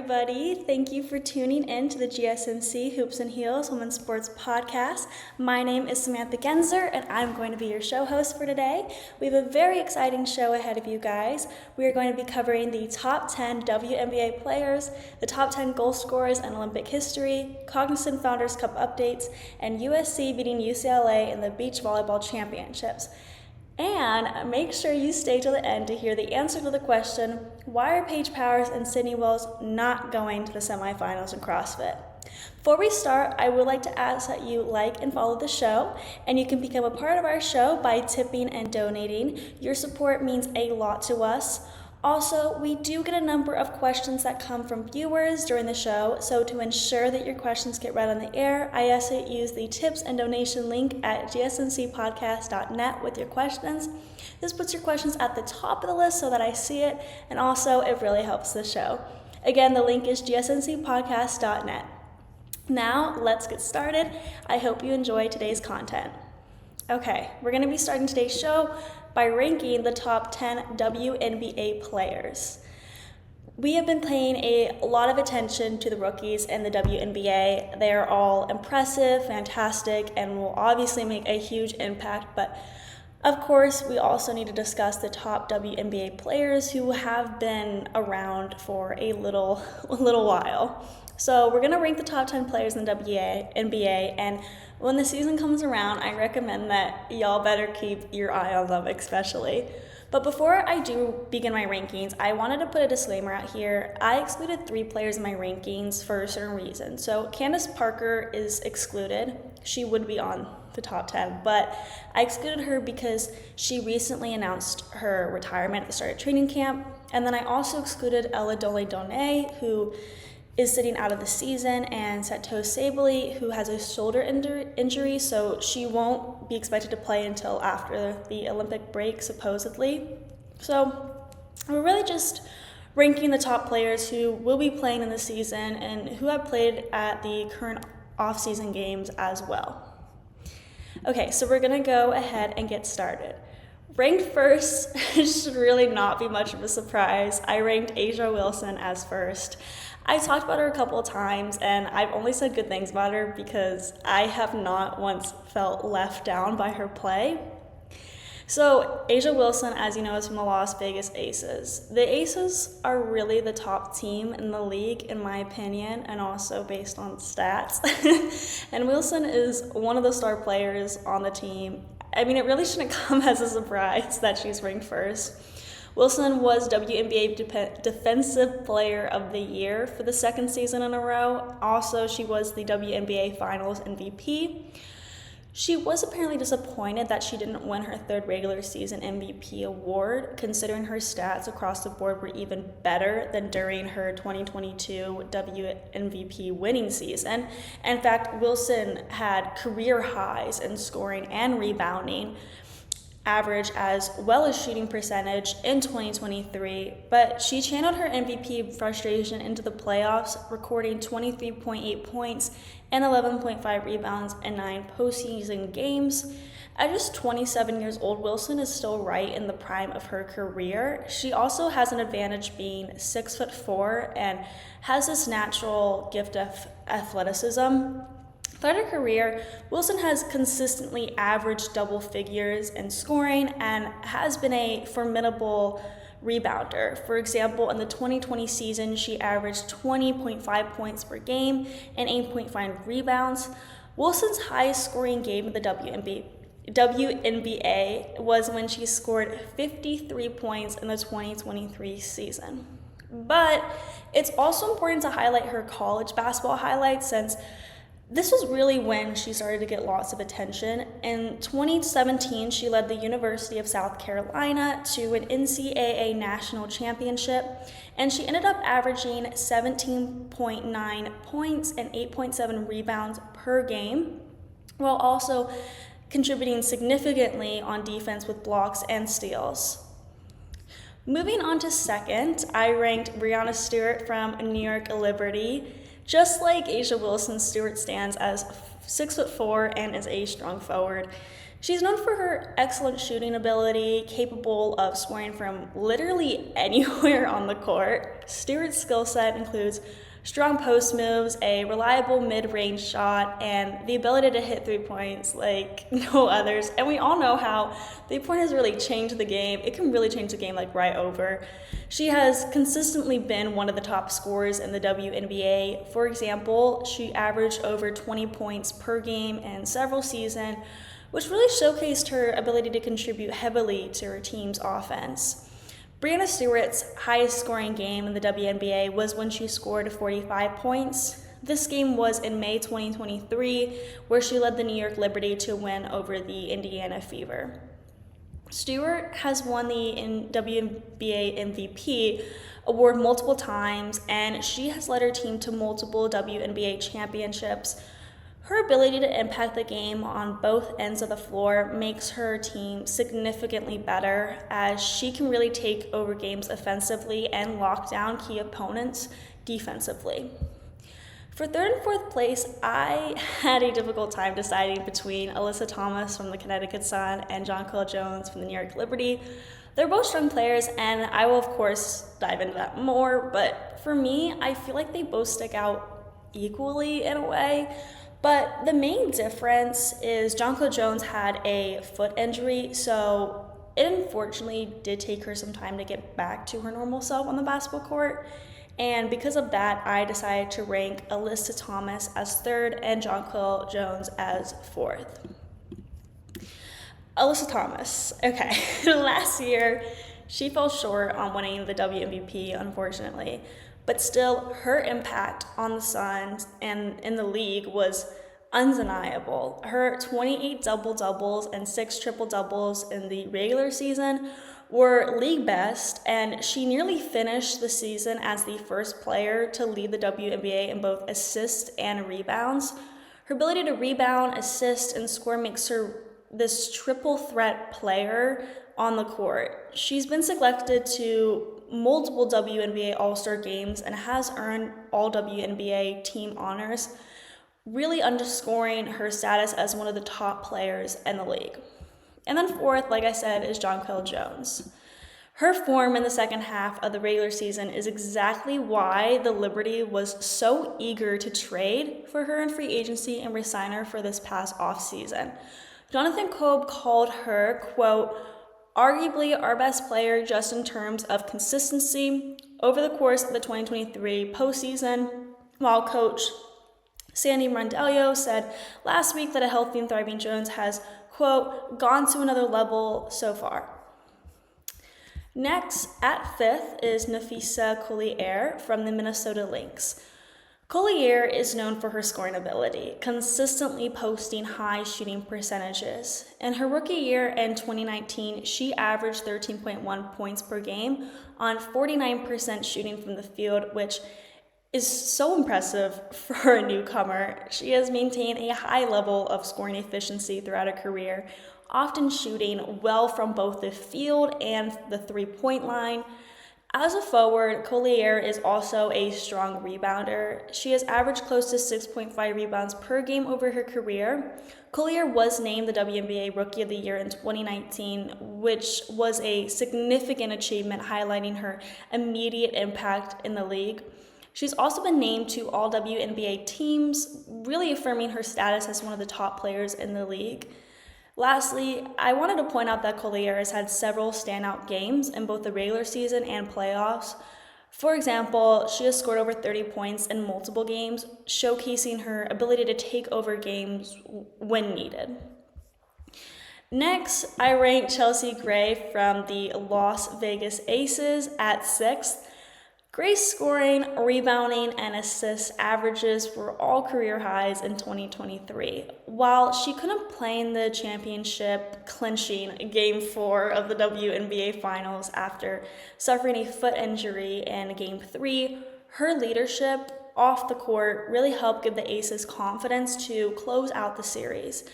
everybody. Thank you for tuning in to the GSMC Hoops and Heels Women's Sports Podcast. My name is Samantha Genzer, and I'm going to be your show host for today. We have a very exciting show ahead of you guys. We are going to be covering the top 10 WNBA players, the top 10 goal scorers in Olympic history, Cognizant Founders Cup updates, and USC beating UCLA in the beach volleyball championships. And make sure you stay till the end to hear the answer to the question, why are Paige Powers and Sydney Wells not going to the semifinals in CrossFit? Before we start, I would like to ask that you like and follow the show, and you can become a part of our show by tipping and donating. Your support means a lot to us. Also, we do get a number of questions that come from viewers during the show, so to ensure that your questions get read on the air, I ask that you use the tips and donation link at gsmcpodcast.net with your questions. This puts your questions at the top of the list so that I see it, and also it really helps the show. Again, the link is gsmcpodcast.net. Now, let's get started. I hope you enjoy today's content. Okay, we're going to be starting today's show by ranking the top 10 WNBA players. We have been paying a lot of attention to the rookies in the WNBA. They are all impressive, fantastic, and will obviously make a huge impact, but of course, we also need to discuss the top WNBA players who have been around for a little while. So we're going to rank the top 10 players in the WNBA, and when the season comes around, I recommend that y'all better keep your eye on them especially. But before I do begin my rankings, I wanted to put a disclaimer out here. I excluded 3 players in my rankings for certain reasons. So Candace Parker is excluded. She would be on the top 10, but I excluded her because she recently announced her retirement at the start of training camp. And then I also excluded Ella Dole-Donne, who is sitting out of the season, and Seto Sabally, who has a shoulder injury, so she won't be expected to play until after the Olympic break, supposedly. So we're really just ranking the top players who will be playing in the season and who have played at the current off-season games as well. Okay, so we're gonna go ahead and get started. Ranked first should really not be much of a surprise. I ranked A'ja Wilson as first. I talked about her a couple of times, and I've only said good things about her because I have not once felt left down by her play. So A'ja Wilson, as you know, is from the Las Vegas Aces. The Aces are really the top team in the league, in my opinion, and also based on stats. And Wilson is one of the star players on the team. I mean, it really shouldn't come as a surprise that she's ranked first. Wilson was WNBA Defensive Player of the Year for the second season in a row. Also, she was the WNBA Finals MVP. She was apparently disappointed that she didn't win her third regular season MVP award, considering her stats across the board were even better than during her 2022 WNBP winning season. In fact, Wilson had career highs in scoring and rebounding average as well as shooting percentage in 2023, but she channeled her MVP frustration into the playoffs, recording 23.8 points and 11.5 rebounds in 9 postseason games. At just 27 years old, Wilson is still right in the prime of her career. She also has an advantage being 6'4" and has this natural gift of athleticism. Throughout her career, Wilson has consistently averaged double figures in scoring and has been a formidable rebounder. For example, in the 2020 season, she averaged 20.5 points per game and 8.5 rebounds. Wilson's highest scoring game in the WNBA was when she scored 53 points in the 2023 season. But it's also important to highlight her college basketball highlights, since this was really when she started to get lots of attention. In 2017, she led the University of South Carolina to an NCAA national championship, and she ended up averaging 17.9 points and 8.7 rebounds per game, while also contributing significantly on defense with blocks and steals. Moving on to second, I ranked Brianna Stewart from New York Liberty. Just like A'ja Wilson, Stewart stands as 6'4" and is a strong forward. She's known for her excellent shooting ability, capable of scoring from literally anywhere on the court. Stewart's skill set includes strong post moves, a reliable mid-range shot, and the ability to hit 3 points like no others. And we all know how 3-point has really changed the game. It can really change the game like right over. She has consistently been one of the top scorers in the WNBA. For example, she averaged over 20 points per game in several seasons, which really showcased her ability to contribute heavily to her team's offense. Brianna Stewart's highest scoring game in the WNBA was when she scored 45 points. This game was in May 2023, where she led the New York Liberty to win over the Indiana Fever. Stewart has won the WNBA MVP award multiple times, and she has led her team to multiple WNBA championships. Her ability to impact the game on both ends of the floor makes her team significantly better, as she can really take over games offensively and lock down key opponents defensively. For third and fourth place, I had a difficult time deciding between Alyssa Thomas from the Connecticut Sun and Jonquel Jones from the New York Liberty. They're both strong players, and I will of course dive into that more, but for me, I feel like they both stick out equally in a way. But the main difference is Jonquel Jones had a foot injury, so it unfortunately did take her some time to get back to her normal self on the basketball court. And because of that, I decided to rank Alyssa Thomas as third and Jonquel Jones as fourth. Alyssa Thomas. Okay, last year she fell short on winning the WMVP, unfortunately. But still, her impact on the Suns and in the league was undeniable. Her 28 double-doubles and 6 triple-doubles in the regular season were league best, and she nearly finished the season as the first player to lead the WNBA in both assists and rebounds. Her ability to rebound, assist, and score makes her this triple threat player on the court. She's been selected to multiple WNBA All-Star games and has earned all WNBA team honors, really underscoring her status as one of the top players in the league. And then fourth, like I said, is Jonquel Jones. Her form in the second half of the regular season is exactly why the Liberty was so eager to trade for her in free agency and re-sign her for this past offseason. Jonathan Kobe called her, quote, arguably our best player just in terms of consistency over the course of the 2023 postseason, while coach Sandy Rondello said last week that a healthy and thriving Jones has, quote, gone to another level so far. Next, at fifth, is Napheesa Collier from the Minnesota Lynx. Collier is known for her scoring ability, consistently posting high shooting percentages. In her rookie year in 2019, she averaged 13.1 points per game on 49% shooting from the field, which is so impressive for a newcomer. She has maintained a high level of scoring efficiency throughout her career, often shooting well from both the field and the three-point line. As a forward, Collier is also a strong rebounder. She has averaged close to 6.5 rebounds per game over her career. Collier was named the WNBA Rookie of the Year in 2019, which was a significant achievement, highlighting her immediate impact in the league. She's also been named to all WNBA teams, really affirming her status as one of the top players in the league. Lastly, I wanted to point out that Collier has had several standout games in both the regular season and playoffs. For example, she has scored over 30 points in multiple games, showcasing her ability to take over games when needed. Next, I ranked Chelsea Gray from the Las Vegas Aces at sixth. Gray's scoring, rebounding, and assist averages were all career highs in 2023. While she couldn't play in the championship clinching Game 4 of the WNBA Finals after suffering a foot injury in Game 3, her leadership off the court really helped give the Aces confidence to close out the series.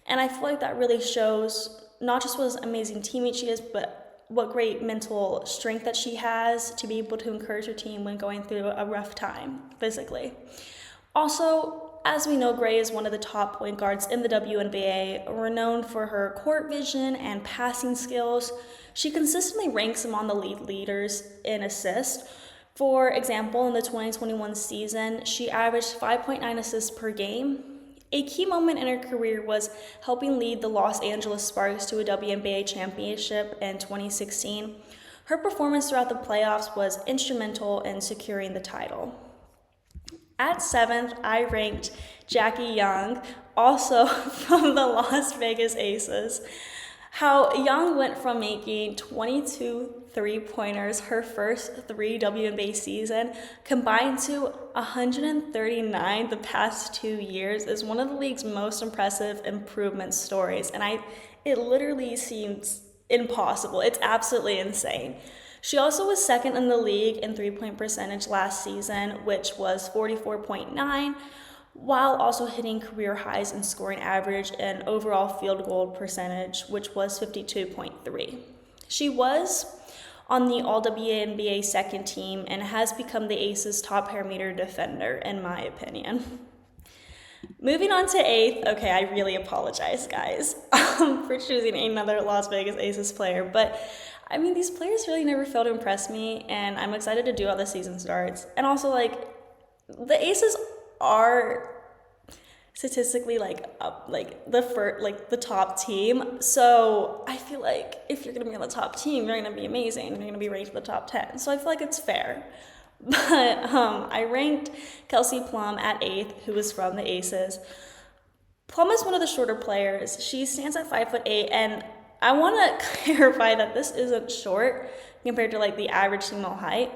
And I feel like that really shows not just what an amazing teammate she is, but what great mental strength that she has to be able to encourage her team when going through a rough time physically. Also, as we know, Gray is one of the top point guards in the WNBA, renowned for her court vision and passing skills. She consistently ranks among the league leaders in assists. For example, in the 2021 season, she averaged 5.9 assists per game. A key moment in her career was helping lead the Los Angeles Sparks to a WNBA championship in 2016. Her performance throughout the playoffs was instrumental in securing the title. At 7th, I ranked Jackie Young, also from the Las Vegas Aces. How Young went from making 22 three-pointers her first 3 WNBA season combined to 139 the past 2 years is one of the league's most impressive improvement stories, and it literally seems impossible. It's absolutely insane. She also was second in the league in three-point percentage last season, which was 44.9, while also hitting career highs in scoring average and overall field goal percentage, which was 52.3. She was on the All-WNBA second team and has become the Aces' top perimeter defender, in my opinion. Moving on to 8th, okay, I really apologize, guys, for choosing another Las Vegas Aces player, but I mean, these players really never fail to impress me, and I'm excited to do how the season starts. And also, the Aces are statistically the top team, so I feel like if you're gonna be on the top team, you're gonna be amazing, you're gonna be ranked in the top 10, so I feel like it's fair. But I ranked Kelsey Plum at 8th, who is from the Aces. Plum is one of the shorter players. She stands at 5'8", and I want to clarify that this isn't short compared to the average female height.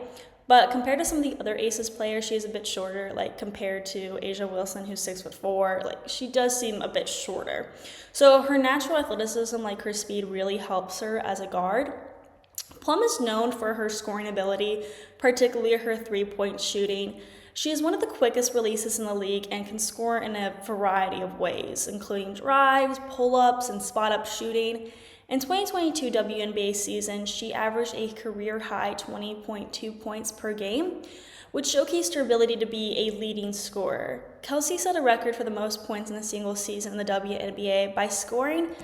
But compared to some of the other Aces players, she is a bit shorter, compared to Asia Wilson, who's 6'4", she does seem a bit shorter. So her natural athleticism, her speed, really helps her as a guard. Plum is known for her scoring ability, particularly her three-point shooting. She is one of the quickest releases in the league and can score in a variety of ways, including drives, pull-ups, and spot-up shooting. In 2022 WNBA season, she averaged a career-high 20.2 points per game, which showcased her ability to be a leading scorer. Kelsey set a record for the most points in a single season in the WNBA by scoring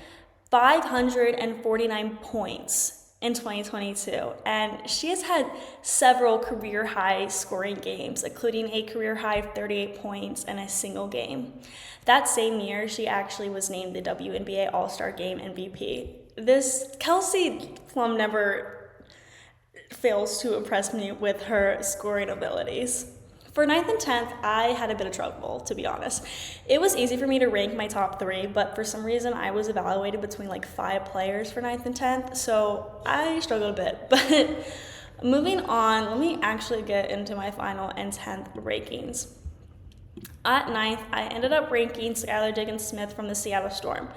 549 points in 2022, and she has had several career-high scoring games, including a career-high of 38 points in a single game. That same year, she actually was named the WNBA All-Star Game MVP. This Kelsey Plum never fails to impress me with her scoring abilities. For 9th and 10th, I had a bit of trouble, to be honest. It was easy for me to rank my top 3, but for some reason I was evaluated between 5 players for 9th and 10th, so I struggled a bit. But moving on, let me actually get into my final and 10th rankings. At 9th, I ended up ranking Skylar Diggins-Smith from the Seattle Storm.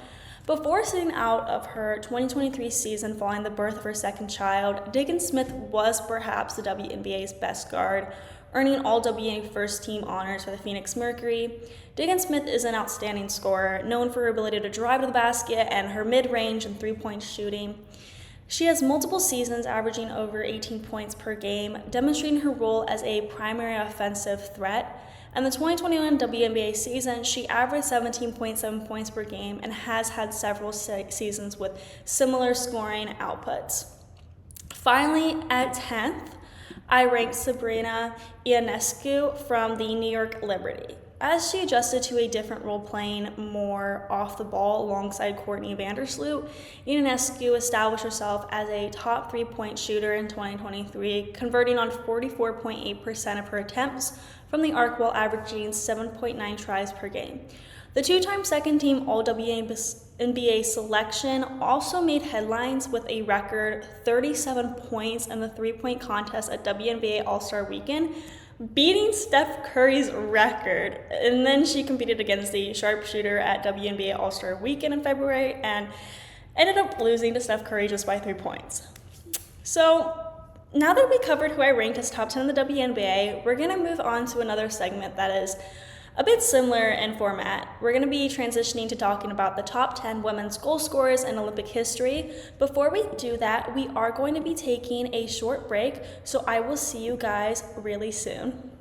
Before sitting out of her 2023 season following the birth of her second child, Diggins-Smith was perhaps the WNBA's best guard, earning all WNBA first team honors for the Phoenix Mercury. Diggins-Smith is an outstanding scorer, known for her ability to drive to the basket and her mid-range and three-point shooting. She has multiple seasons averaging over 18 points per game, demonstrating her role as a primary offensive threat. In the 2021 WNBA season, she averaged 17.7 points per game and has had several seasons with similar scoring outputs. Finally, at 10th, I ranked Sabrina Ionescu from the New York Liberty. As she adjusted to a different role playing more off the ball alongside Courtney Vandersloot, Ionescu established herself as a top three-point shooter in 2023, converting on 44.8% of her attempts from the arc while averaging 7.9 tries per game. The two-time second-team All-WNBA selection also made headlines with a record 37 points in the three-point contest at WNBA All-Star Weekend, beating Steph Curry's record. And then she competed against the sharpshooter at WNBA All-Star Weekend in February and ended up losing to Steph Curry just by 3 points. So now that we covered who I ranked as top 10 in the WNBA, we're going to move on to another segment that is a bit similar in format. We're going to be transitioning to talking about the top 10 women's goal scorers in Olympic history. Before we do that, we are going to be taking a short break, so I will see you guys really soon.